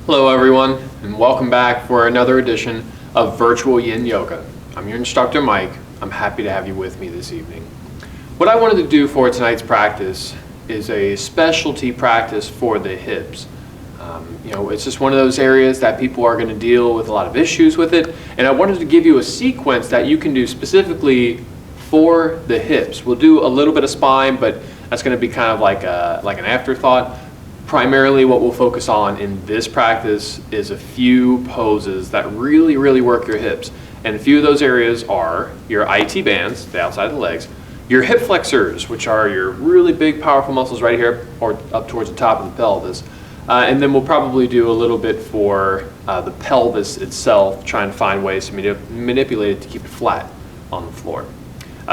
Hello everyone, and welcome back for another edition of Virtual Yin Yoga. I'm your instructor Mike. I'm happy to have you with me this evening. What I wanted to do for tonight's practice is a specialty practice for the hips. It's just one of those areas that people are going to deal with a lot of issues with it, and I wanted to give you a sequence that you can do specifically for the hips. We'll do a little bit of spine, but that's going to be kind of like an afterthought. Primarily what we'll focus on in this practice is a few poses that really work your hips. And a few of those areas are your IT bands, the outside of the legs, your hip flexors, which are your really big powerful muscles right here or up towards the top of the pelvis. And then we'll probably do a little bit for the pelvis itself, trying to find ways to manipulate it to keep it flat on the floor.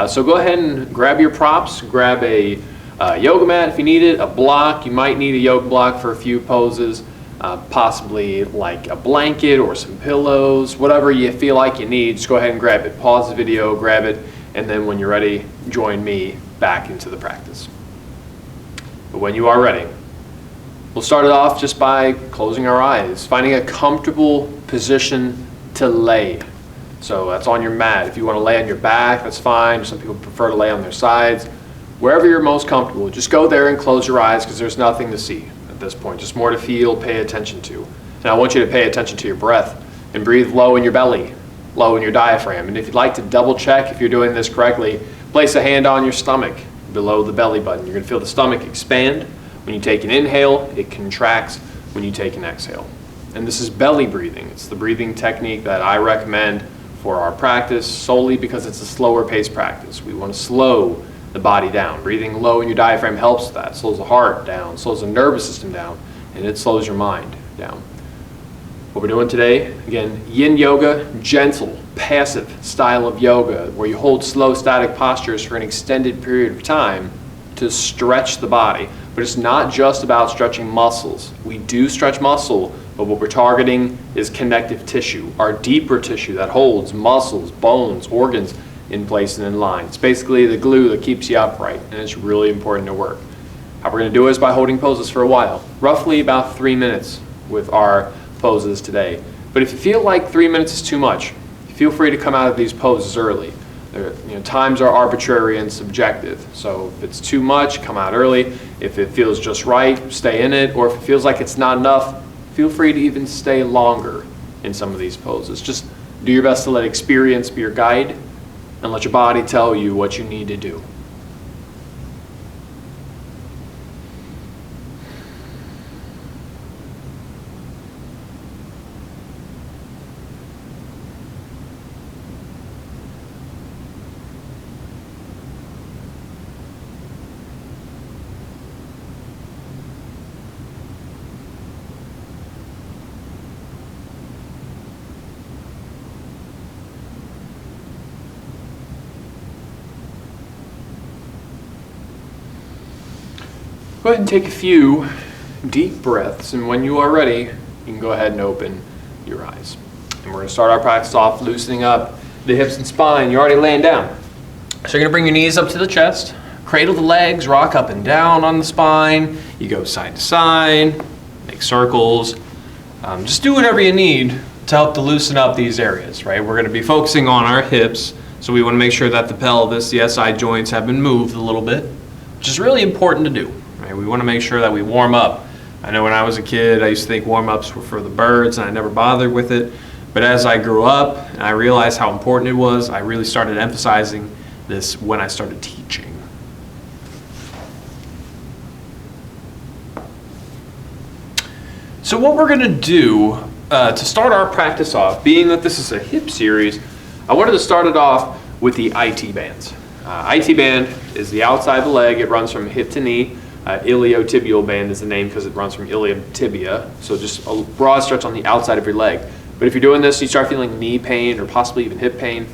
So go ahead and grab your props, grab a yoga mat if you need it, a block. You might need a yoga block for a few poses, possibly like a blanket or some pillows, whatever you feel like you need. Just go ahead and grab it. Pause the video, grab it, and then when you're ready, join me back into the practice. But when you are ready, we'll start it off just by closing our eyes, finding a comfortable position to lay. So that's on your mat. If you want to lay on your back, that's fine. Some people prefer to lay on their sides. Wherever you're most comfortable, just go there and close your eyes because there's nothing to see at this point, just more to feel, pay attention to. And I want you to pay attention to your breath and breathe low in your belly, low in your diaphragm. And if you'd like to double check if you're doing this correctly, place a hand on your stomach below the belly button. You're going to feel the stomach expand. When you take an inhale, it contracts when you take an exhale. And this is belly breathing. It's the breathing technique that I recommend for our practice solely because it's a slower paced practice. We want to slow the body down. Breathing low in your diaphragm helps with that. Slows the heart down, slows the nervous system down, and it slows your mind down. What we're doing today, again, yin yoga, gentle, passive style of yoga where you hold slow static postures for an extended period of time to stretch the body. But it's not just about stretching muscles. We do stretch muscle, but what we're targeting is connective tissue, our deeper tissue that holds muscles, bones, organs in place and in line. It's basically the glue that keeps you upright, and it's really important to work. How we're going to do it is by holding poses for a while, roughly about 3 minutes with our poses today. But if you feel like 3 minutes is too much, feel free to come out of these poses early. Times are arbitrary and subjective, so if it's too much, come out early. If it feels just right, stay in it, or if it feels like it's not enough, feel free to even stay longer in some of these poses. Just do your best to let experience be your guide and let your body tell you what you need to do. Go ahead and take a few deep breaths, and when you are ready, you can go ahead and open your eyes. And we're going to start our practice off loosening up the hips and spine. You're already laying down. So you're going to bring your knees up to the chest, cradle the legs, rock up and down on the spine. You go side to side, make circles. Just do whatever you need to help to loosen up these areas, right? We're going to be focusing on our hips, so we want to make sure that the pelvis, the SI joints have been moved a little bit, which is really important to do. We want to make sure that we warm up. I know when I was a kid, I used to think warm-ups were for the birds, and I never bothered with it. But as I grew up and I realized how important it was, I really started emphasizing this when I started teaching. So what we're going to do to start our practice off, being that this is a hip series, I wanted to start it off with the IT bands. IT band is the outside of the leg. It runs from hip to knee. Iliotibial band is the name because it runs from ilium tibia, so just a broad stretch on the outside of your leg. But if you're doing this, you start feeling knee pain or possibly even hip pain,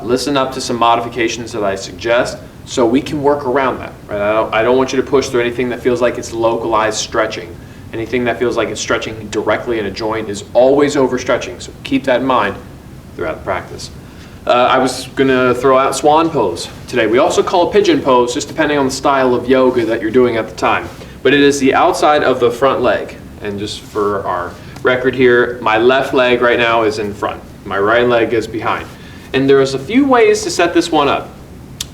listen up to some modifications that I suggest so we can work around that. Right? I don't want you to push through anything that feels like it's localized stretching. Anything that feels like it's stretching directly in a joint is always overstretching, so keep that in mind throughout the practice. I was going to throw out Swan Pose today. We also call it Pigeon Pose, just depending on the style of yoga that you're doing at the time. But it is the outside of the front leg. And just for our record here, my left leg right now is in front. My right leg is behind. And there's a few ways to set this one up.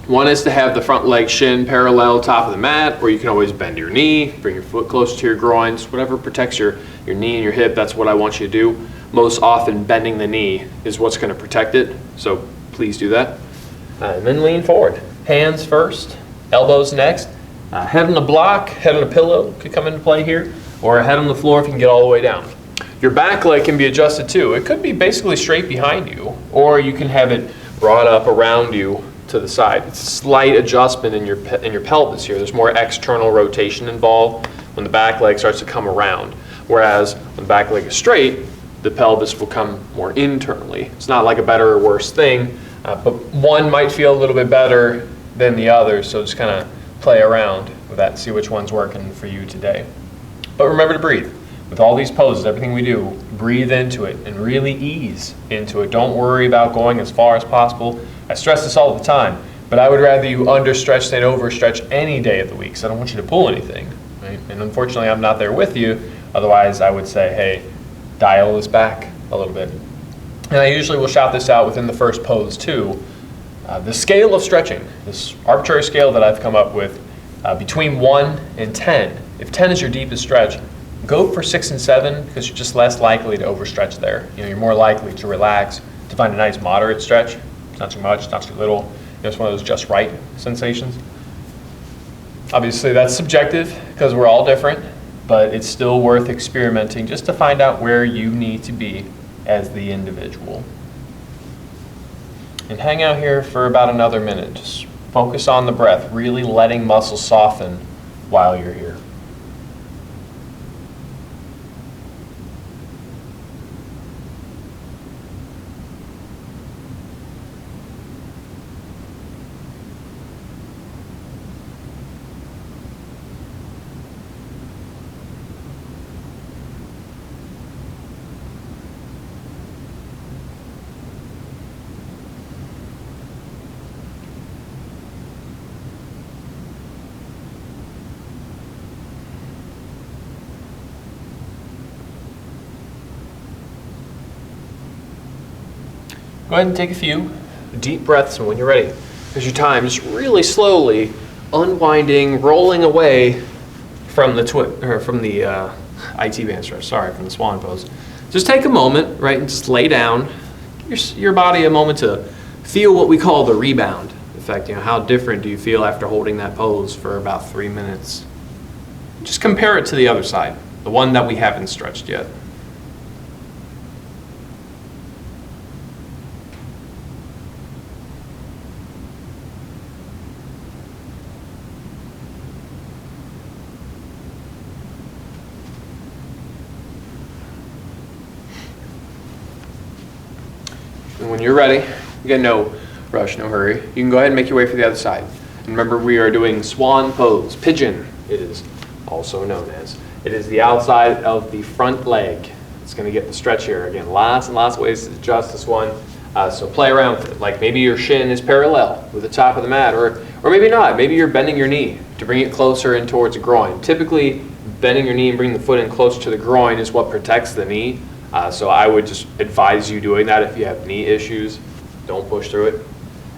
One is to have the front leg shin parallel top of the mat, or you can always bend your knee, bring your foot close to your groins, whatever protects your knee and your hip, that's what I want you to do. Most often bending the knee is what's going to protect it, so please do that. And then lean forward. Hands first, elbows next. Head on a block, head on a pillow could come into play here, or a head on the floor if you can get all the way down. Your back leg can be adjusted too. It could be basically straight behind you, or you can have it brought up around you to the side. It's a slight adjustment in your pelvis here. There's more external rotation involved when the back leg starts to come around, whereas when the back leg is straight, the pelvis will come more internally. It's not like a better or worse thing, but one might feel a little bit better than the other, so just kind of play around with that and see which one's working for you today. But remember to breathe. With all these poses, everything we do, breathe into it and really ease into it. Don't worry about going as far as possible. I stress this all the time, but I would rather you understretch than overstretch any day of the week, so I don't want you to pull anything. Right? And unfortunately, I'm not there with you. Otherwise, I would say, hey, dial this back a little bit. And I usually will shout this out within the first pose too. The scale of stretching, this arbitrary scale that I've come up with, between 1 and 10. If 10 is your deepest stretch, go for 6 and 7 because you're just less likely to overstretch there. You're more likely to relax, to find a nice moderate stretch. It's not too much, it's not too little. It's one of those just right sensations. Obviously that's subjective because we're all different, but it's still worth experimenting just to find out where you need to be as the individual. And hang out here for about another minute. Just focus on the breath, really letting muscles soften while you're here. Go ahead and take a few deep breaths, and when you're ready, there's your time. Just really slowly unwinding, rolling away from the IT band stretch. Sorry, from the Swan pose. Just take a moment, right, and just lay down. Give your body a moment to feel what we call the rebound effect. How different do you feel after holding that pose for about 3 minutes? Just compare it to the other side, the one that we haven't stretched yet. And when you're ready, again, no rush, no hurry, you can go ahead and make your way for the other side. And remember, we are doing Swan Pose. Pigeon, it is also known as. It is the outside of the front leg. It's going to get the stretch here. Again, lots and lots of ways to adjust this one. So play around with it. Like maybe your shin is parallel with the top of the mat, or maybe not. Maybe you're bending your knee to bring it closer in towards the groin. Typically, bending your knee and bringing the foot in closer to the groin is what protects the knee. So I would just advise you doing that if you have knee issues. Don't push through it.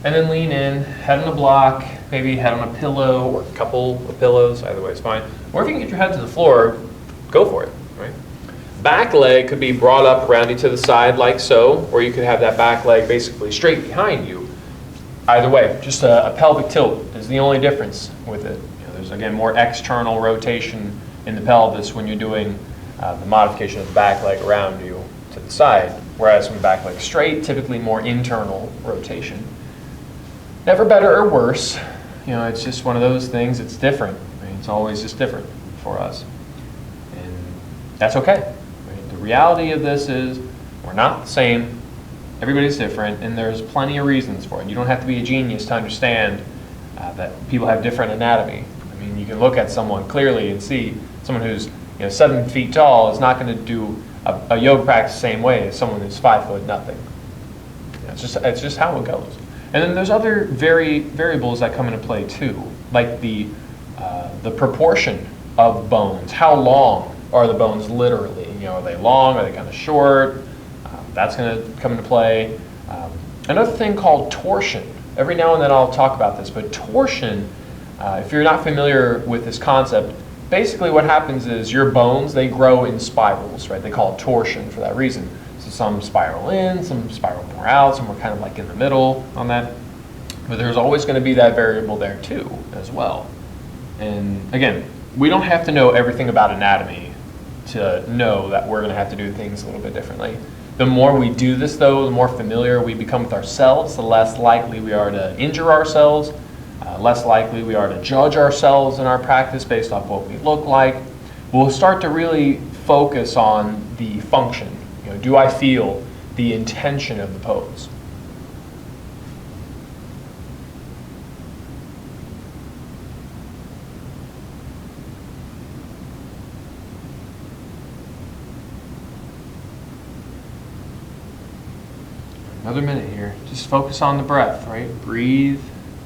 And then lean in, head on a block, maybe head on a pillow or a couple of pillows, either way is fine. Or if you can get your head to the floor, go for it, right? Back leg could be brought up around you to the side like so, or you could have that back leg basically straight behind you. Either way, just a pelvic tilt is the only difference with it. There's, again, more external rotation in the pelvis when you're doing the modification of the back leg around you to the side, whereas when the back leg is straight, typically more internal rotation. Never better or worse. It's just one of those things. It's different. It's always just different for us, and that's okay. The reality of this is we're not the same. Everybody's different, and there's plenty of reasons for it. You don't have to be a genius to understand that people have different anatomy. You can look at someone clearly and see someone who's 7 feet tall is not going to do a yoga practice the same way as someone who's 5 foot nothing. It's just how it goes. And then there's other variables that come into play too, like the proportion of bones. How long are the bones literally? are they long? Are they kind of short? That's going to come into play. Another thing called torsion. Every now and then I'll talk about this, but torsion, if you're not familiar with this concept, basically what happens is your bones, they grow in spirals, right? They call it torsion for that reason. So some spiral in, some spiral more out, some are kind of like in the middle on that. But there's always going to be that variable there too, as well. And again, we don't have to know everything about anatomy to know that we're going to have to do things a little bit differently. The more we do this though, the more familiar we become with ourselves, the less likely we are to injure ourselves, less likely we are to judge ourselves in our practice based off what we look like. We'll start to really focus on the function. Do I feel the intention of the pose? Another minute here. Just focus on the breath, right? Breathe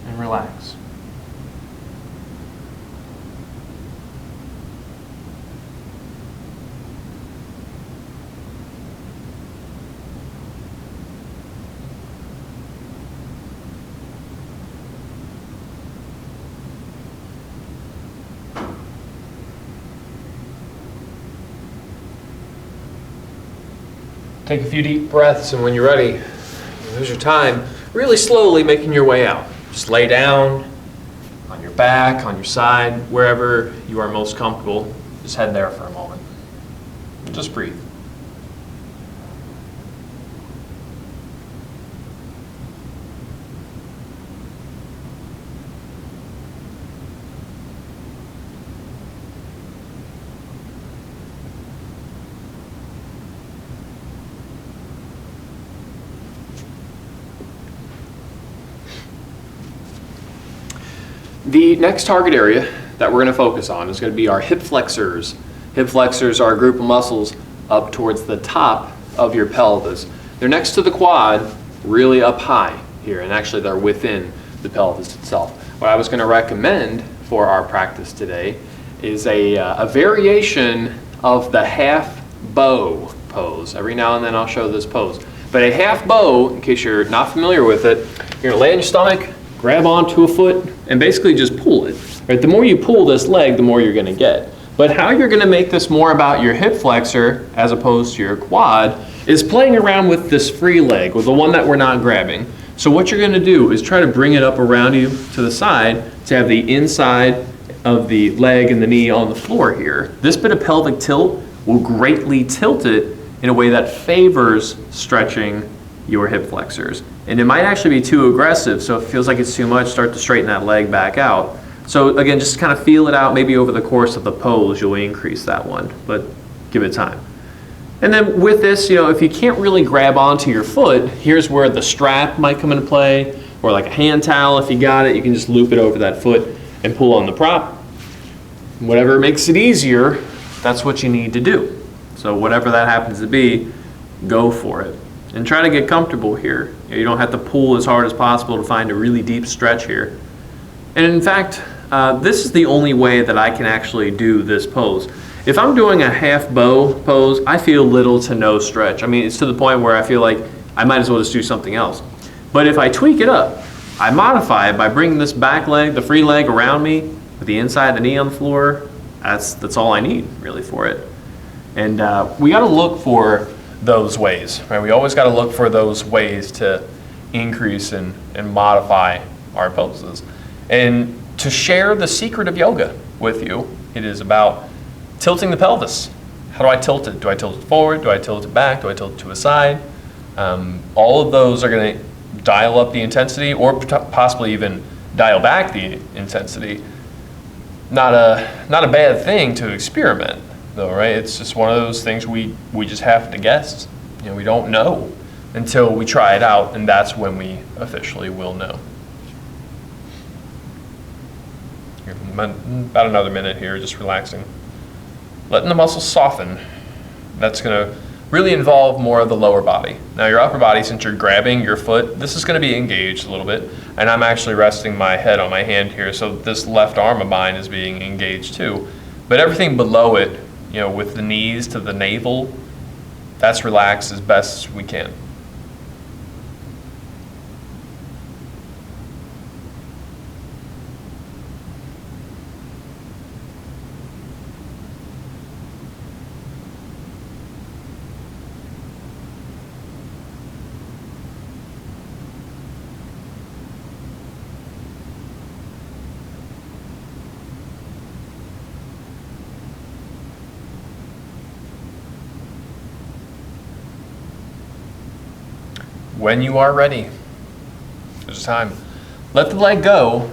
and relax. Take a few deep breaths, and when you're ready, there's your time, really slowly making your way out. Just lay down on your back, on your side, wherever you are most comfortable. Just head there for a moment. Just breathe. The next target area that we're going to focus on is going to be our hip flexors. Hip flexors are a group of muscles up towards the top of your pelvis. They're next to the quad, really up high here, and actually they're within the pelvis itself. What I was going to recommend for our practice today is a variation of the half bow pose. Every now and then I'll show this pose. But a half bow, in case you're not familiar with it, you're going to lay on your stomach, grab onto a foot, and basically just pull it. Right? The more you pull this leg, the more you're going to get. But how you're going to make this more about your hip flexor as opposed to your quad is playing around with this free leg, or the one that we're not grabbing. So what you're going to do is try to bring it up around you to the side to have the inside of the leg and the knee on the floor here. This bit of pelvic tilt will greatly tilt it in a way that favors stretching your hip flexors. And it might actually be too aggressive, so if it feels like it's too much, start to straighten that leg back out. So again, just kind of feel it out. Maybe over the course of the pose, you'll increase that one, but give it time. And then with this, if you can't really grab onto your foot, here's where the strap might come into play, or like a hand towel. If you got it, you can just loop it over that foot and pull on the prop. Whatever makes it easier, that's what you need to do. So whatever that happens to be, go for it. And try to get comfortable here. You don't have to pull as hard as possible to find a really deep stretch here. And in fact, this is the only way that I can actually do this pose. If I'm doing a half bow pose, I feel little to no stretch. I mean, it's to the point where I feel like I might as well just do something else. But if I tweak it up, I modify it by bringing this back leg, the free leg around me, with the inside of the knee on the floor, that's all I need really for it. And we gotta look for those ways, right? We always got to look for those ways to increase and modify our poses. And to share the secret of yoga with you, it is about tilting the pelvis. How do I tilt it? Do I tilt it forward? Do I tilt it back? Do I tilt it to a side? All of those are going to dial up the intensity, or possibly even dial back the intensity. Not a bad thing to experiment, though, right? It's just one of those things we just have to guess. We don't know until we try it out, and that's when we officially will know. About another minute here, just relaxing. Letting the muscles soften. That's going to really involve more of the lower body. Now your upper body, since you're grabbing your foot, this is going to be engaged a little bit, and I'm actually resting my head on my hand here, so this left arm of mine is being engaged too. But everything below it with the knees to the navel. That's relaxed as best as we can. When you are ready, there's time. Let the leg go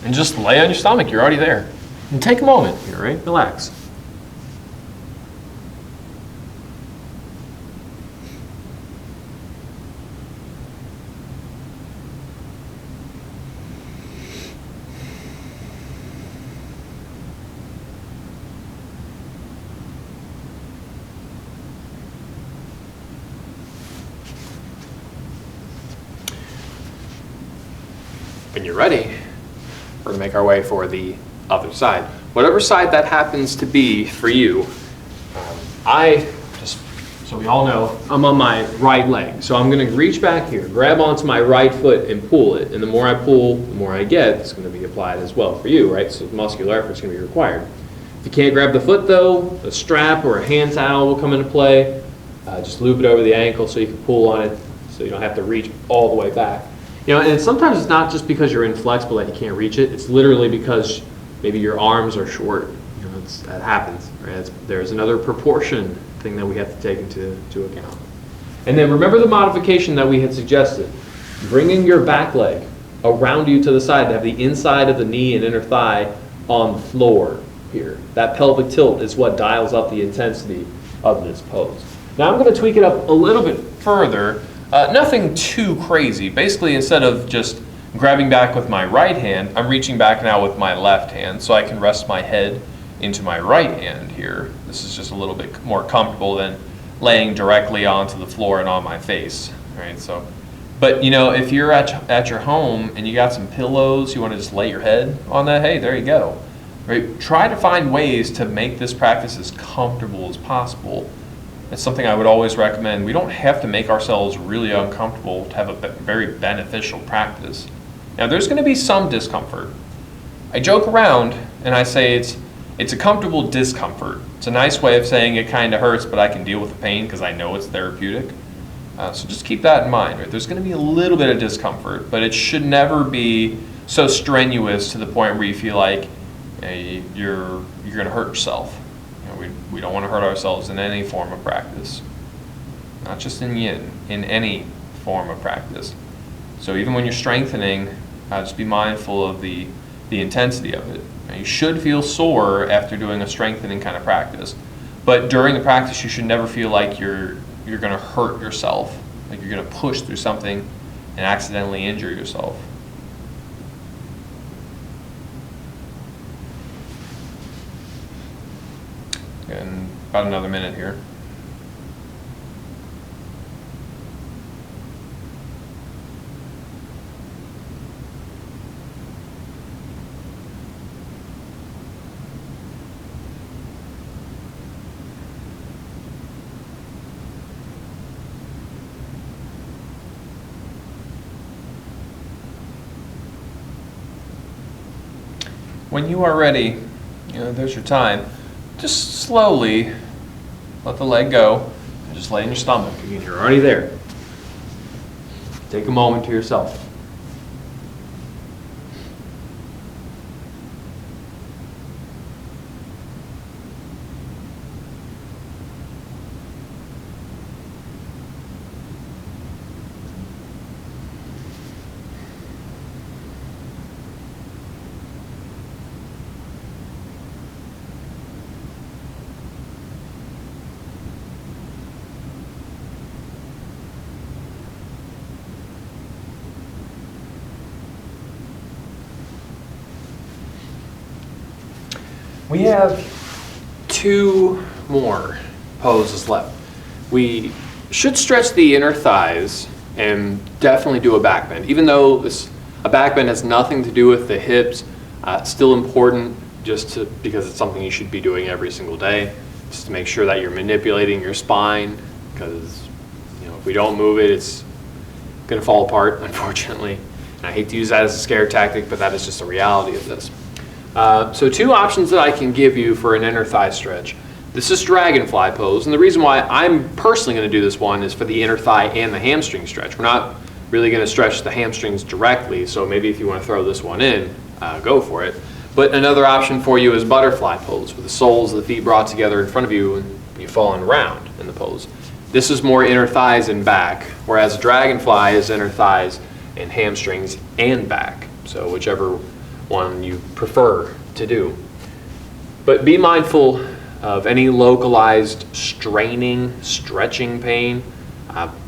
and just lay on your stomach. You're already there. And take a moment here, right? Relax. When you're ready, we're going to make our way for the other side. Whatever side that happens to be for you, just so we all know, I'm on my right leg. So I'm going to reach back here, grab onto my right foot and pull it. And the more I pull, the more I get. It's going to be applied as well for you, right? So muscular effort is going to be required. If you can't grab the foot though, a strap or a hand towel will come into play. Just loop it over the ankle so you can pull on it so you don't have to reach all the way back. And sometimes it's not just because you're inflexible that you can't reach it. It's literally because maybe your arms are short. That happens. Right? There's another proportion thing that we have to take into account. And then remember the modification that we had suggested. Bringing your back leg around you to the side to have the inside of the knee and inner thigh on the floor here. That pelvic tilt is what dials up the intensity of this pose. Now I'm going to tweak it up a little bit further. Nothing too crazy. Basically, instead of just grabbing back with my right hand, I'm reaching back now with my left hand so I can rest my head into my right hand here. This is just a little bit more comfortable than laying directly onto the floor and on my face. Right? But if you're at your home and you got some pillows, you want to just lay your head on that, hey, there you go. Right? Try to find ways to make this practice as comfortable as possible. It's something I would always recommend. We don't have to make ourselves really uncomfortable to have a very beneficial practice. Now, there's going to be some discomfort. I joke around and I say it's a comfortable discomfort. It's a nice way of saying it kind of hurts, but I can deal with the pain because I know it's therapeutic. So just keep that in mind. Right? There's going to be a little bit of discomfort, but it should never be so strenuous to the point where you feel like you're going to hurt yourself. We don't want to hurt ourselves in any form of practice. Not just in yin, in any form of practice. So even when you're strengthening, just be mindful of the intensity of it. Now, you should feel sore after doing a strengthening kind of practice. But during the practice, you should never feel like you're going to hurt yourself, like you're going to push through something and accidentally injure yourself. And about another minute here. When you are ready, there's your time. Just slowly let the leg go and just lay in your stomach. Again, you're already there. Take a moment to yourself. We have 2 more poses left. We should stretch the inner thighs and definitely do a back bend. Even though a back bend has nothing to do with the hips, it's still important because it's something you should be doing every single day. just to make sure that you're manipulating your spine, because if we don't move it, it's going to fall apart, unfortunately. And I hate to use that as a scare tactic, but that is just the reality of this. So 2 options that I can give you for an inner thigh stretch. This is dragonfly pose, and the reason why I'm personally going to do this one is for the inner thigh and the hamstring stretch. We're not really going to stretch the hamstrings directly, so maybe if you want to throw this one in, go for it. But another option for you is butterfly pose, with the soles of the feet brought together in front of you and you falling around in the pose. This is more inner thighs and back, whereas dragonfly is inner thighs and hamstrings and back. So whichever one you prefer to do. But be mindful of any localized straining, stretching pain.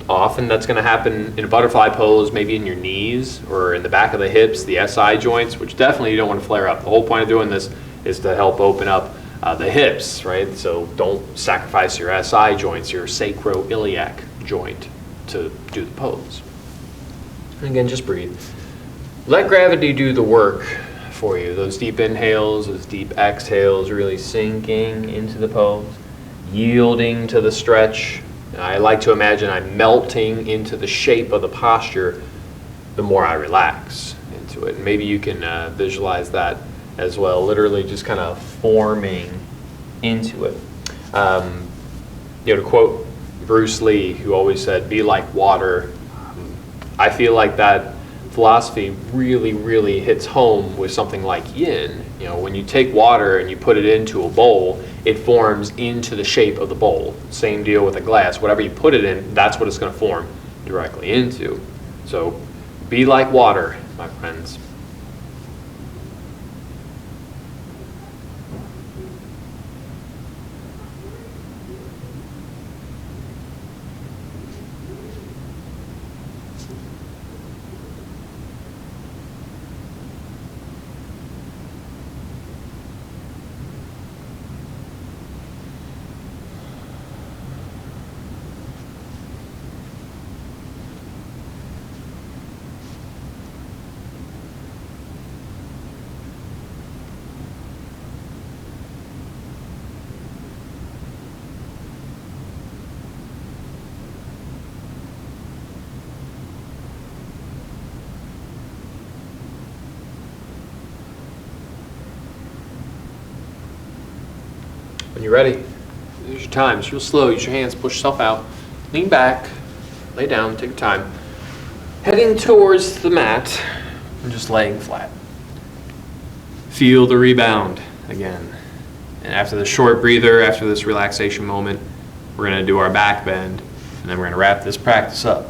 Often that's going to happen in a butterfly pose, maybe in your knees or in the back of the hips, the SI joints, which definitely you don't want to flare up. The whole point of doing this is to help open up the hips, right? So don't sacrifice your SI joints, your sacroiliac joint, to do the pose. And again, just breathe. Let gravity do the work for you. Those deep inhales, those deep exhales, really sinking into the pose, yielding to the stretch. I like to imagine I'm melting into the shape of the posture the more I relax into it. And maybe you can visualize that as well, literally just kind of forming into it. To quote Bruce Lee, who always said, "Be like water," I feel like that philosophy really hits home with something like yin. When you take water and you put it into a bowl, it forms into the shape of the bowl. Same deal with a glass. Whatever you put it in, that's what it's going to form directly into. So be like water, my friends. When you're ready, use your time. It's real slow. Use your hands. Push yourself out. Lean back. Lay down. Take your time. Heading towards the mat and just laying flat. Feel the rebound again. And after the short breather, after this relaxation moment, we're going to do our back bend, and then we're going to wrap this practice up.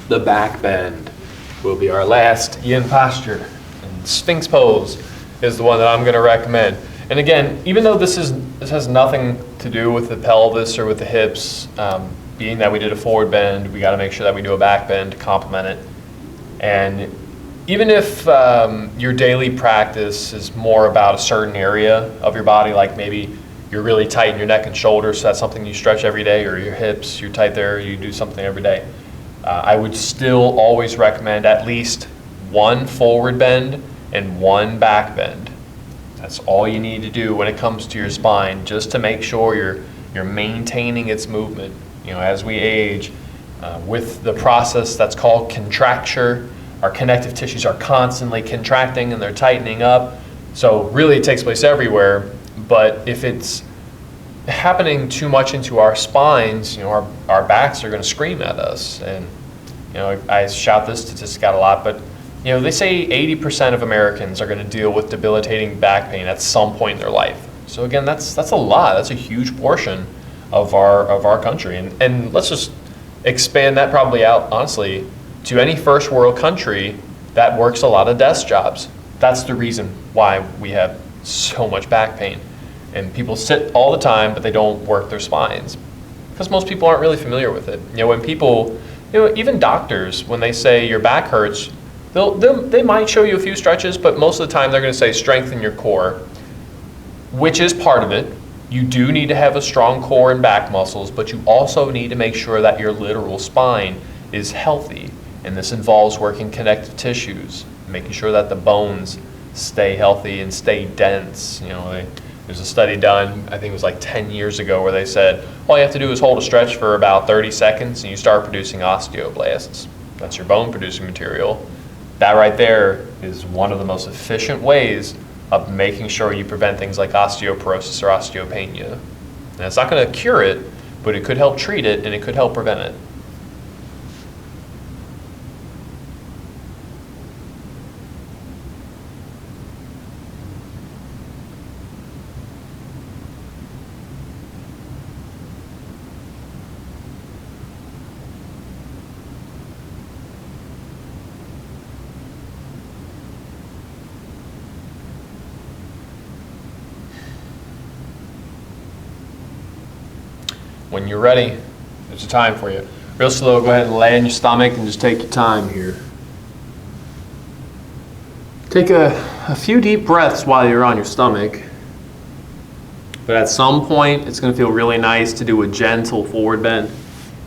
The back bend will be our last yin posture. And Sphinx Pose is the one that I'm going to recommend. And again, even though this has nothing to do with the pelvis or with the hips, being that we did a forward bend, we got to make sure that we do a back bend to complement it. And even if your daily practice is more about a certain area of your body, like maybe you're really tight in your neck and shoulders, so that's something you stretch every day, or your hips, you're tight there, you do something every day. I would still always recommend at least one forward bend and one back bend. That's all you need to do when it comes to your spine, just to make sure you're maintaining its movement. As we age, with the process that's called contracture, our connective tissues are constantly contracting and they're tightening up. So really it takes place everywhere, but if it's happening too much into our spines, our backs are going to scream at us. And I shout this statistic out a lot, but they say 80% of Americans are going to deal with debilitating back pain at some point in their life. So again, that's a lot. That's a huge portion of our country. And let's just expand that probably out, honestly, to any first world country that works a lot of desk jobs. That's the reason why we have so much back pain. And people sit all the time, but they don't work their spines because most people aren't really familiar with it. When people, even doctors, when they say your back hurts, they might show you a few stretches, but most of the time they're going to say strengthen your core, which is part of it. You do need to have a strong core and back muscles, but you also need to make sure that your literal spine is healthy. And this involves working connective tissues, making sure that the bones stay healthy and stay dense. There's a study done, I think it was like 10 years ago, where they said all you have to do is hold a stretch for about 30 seconds and you start producing osteoblasts. That's your bone producing material. That right there is one of the most efficient ways of making sure you prevent things like osteoporosis or osteopenia. And it's not going to cure it, but it could help treat it and it could help prevent it. When you're ready, there's a time for you. Real slow, go ahead and lay on your stomach and just take your time here. Take a few deep breaths while you're on your stomach. But at some point, it's going to feel really nice to do a gentle forward bend.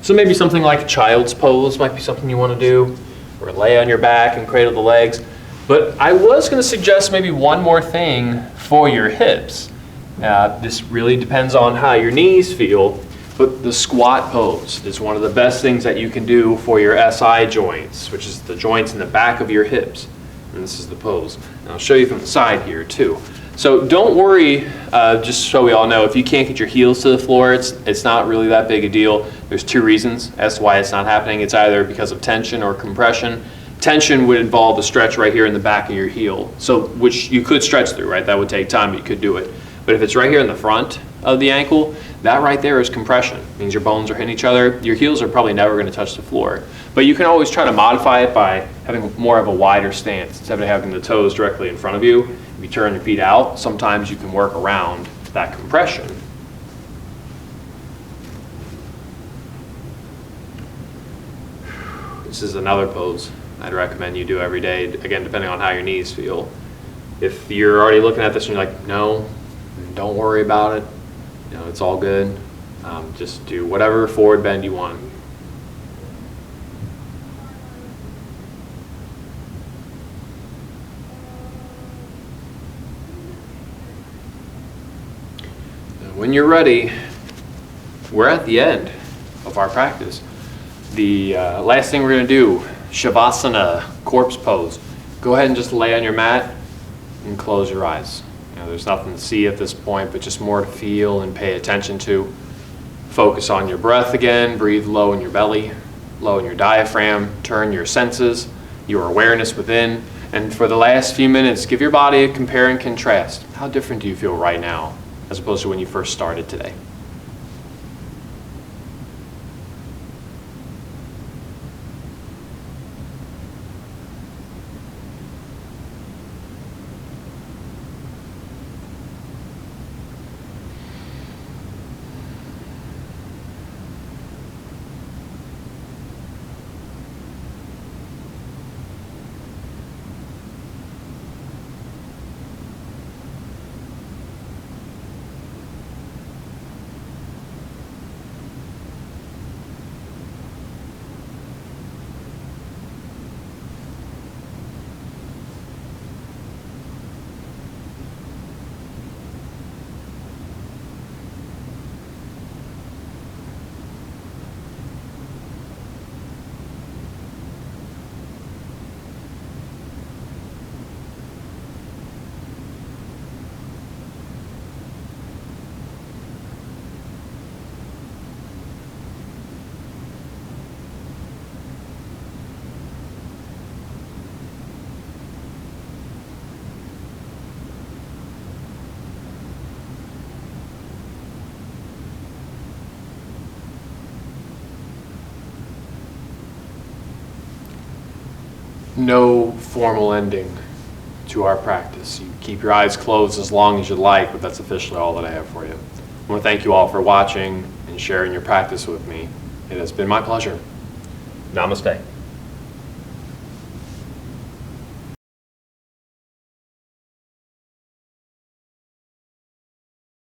So maybe something like a child's pose might be something you want to do, or lay on your back and cradle the legs. But I was going to suggest maybe one more thing for your hips. This really depends on how your knees feel. But the squat pose is one of the best things that you can do for your SI joints, which is the joints in the back of your hips. And this is the pose. And I'll show you from the side here too. So don't worry, just so we all know, if you can't get your heels to the floor, it's not really that big a deal. There's two reasons as to why it's not happening. It's either because of tension or compression. Tension would involve a stretch right here in the back of your heel, so which you could stretch through, right? That would take time, but you could do it. But if it's right here in the front of the ankle, that right there is compression. It means your bones are hitting each other. Your heels are probably never going to touch the floor. But you can always try to modify it by having more of a wider stance. Instead of having the toes directly in front of you, if you turn your feet out, sometimes you can work around that compression. This is another pose I'd recommend you do every day, again, depending on how your knees feel. If you're already looking at this and you're like, no, don't worry about it. It's all good. Just do whatever forward bend you want. When you're ready, we're at the end of our practice. The last thing we're going to do, Shavasana, corpse pose. Go ahead and just lay on your mat and close your eyes. There's nothing to see at this point, but just more to feel and pay attention to. Focus on your breath again. Breathe low in your belly, low in your diaphragm. Turn your senses, your awareness within. And for the last few minutes, give your body a compare and contrast. How different do you feel right now as opposed to when you first started today? No formal ending to our practice. You keep your eyes closed as long as you like, but that's officially all that I have for you. I want to thank you all for watching and sharing your practice with me. It has been my pleasure. Namaste.